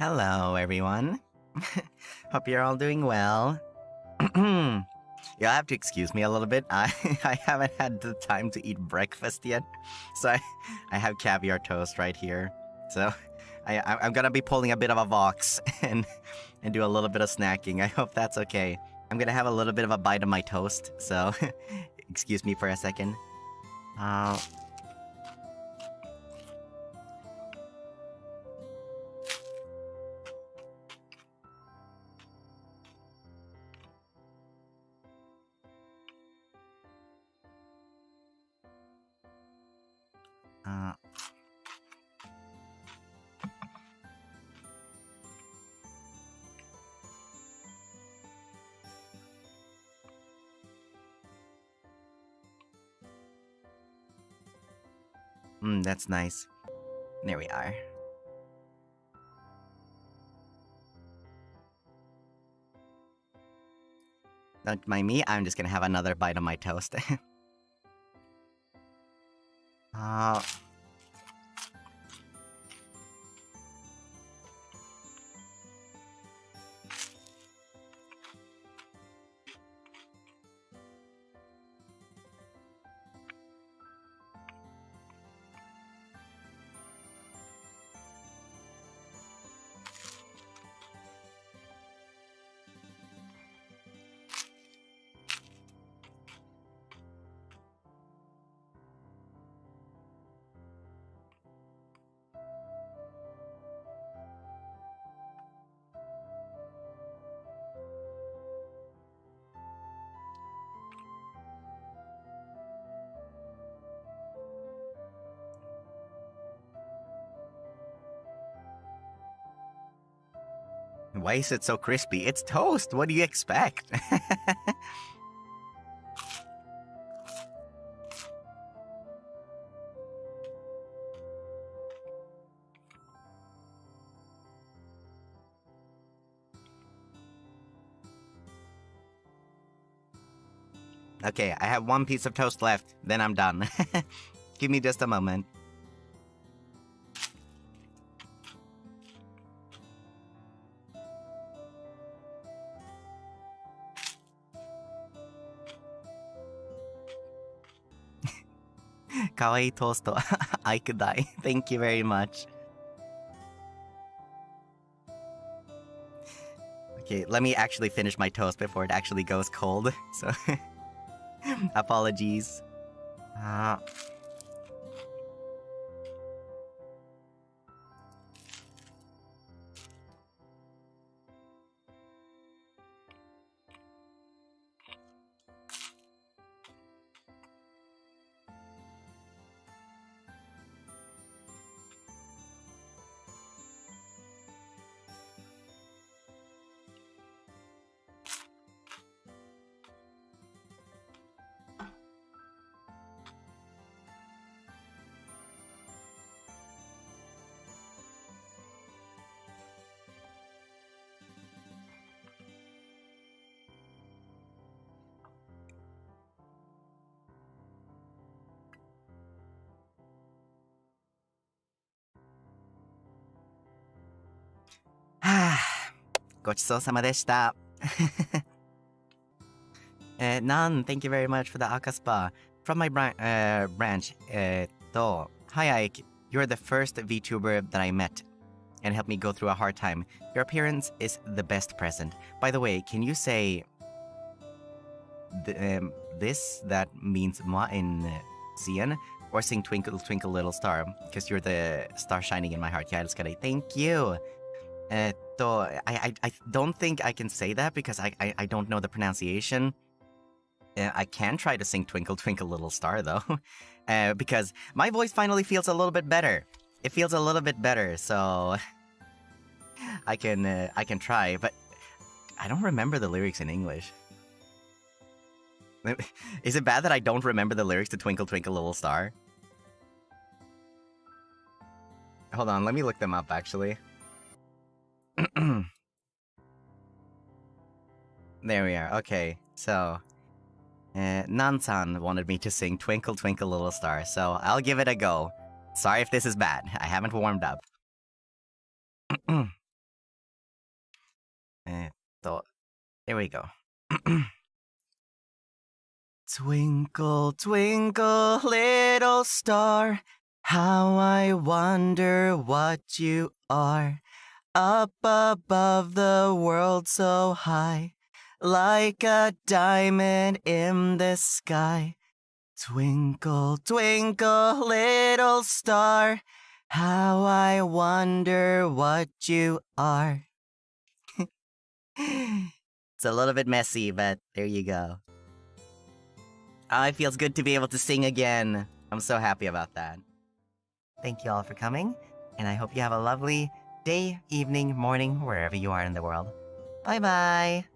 Hello, everyone. Hope you're all doing well. You'll have to excuse me a little bit. I haven't had the time to eat breakfast yet, so I have caviar toast right here. So I'm gonna be pulling a bit of a vox and do a little bit of snacking. I hope that's okay. I'm gonna have a little bit of a bite of my toast, so excuse me for a second. That's nice. There we are. Don't mind me, I'm just gonna have another bite of my toast. Why is it so crispy? It's toast! What do you expect? Okay, I have one piece of toast left, then I'm done. Give me just a moment. Kawaii toast, Ike dai. Thank you very much. Okay, let me actually finish my toast before it actually goes cold. So, apologies. Gochisousama Nan, thank you very much for the Akaspa. From my branch, Hi Ike, you're the first VTuber that I met and helped me go through a hard time. Your appearance is the best present. By the way, can you say this that means ma in Sian? Or sing Twinkle Twinkle Little Star, because you're the star shining in my heart. Yeah, thank you. I don't think I can say that because I don't know the pronunciation. I can try to sing Twinkle Twinkle Little Star though, because my voice finally feels a little bit better. It feels a little bit better, so I can try, but I don't remember the lyrics in English. Is it bad that I don't remember the lyrics to Twinkle Twinkle Little Star? Hold on, let me look them up actually. There we are. Okay, so Nan-san wanted me to sing Twinkle Twinkle Little Star, so I'll give it a go. Sorry if this is bad. I haven't warmed up. There we go. Twinkle, twinkle, little star, how I wonder what you are. Up above the world so high, like a diamond in the sky. Twinkle, twinkle, little star, how I wonder what you are. It's a little bit messy, but there you go. It feels good to be able to sing again. I'm so happy about that. Thank you all for coming, and I hope you have a lovely day, evening, morning, wherever you are in the world. Bye-bye!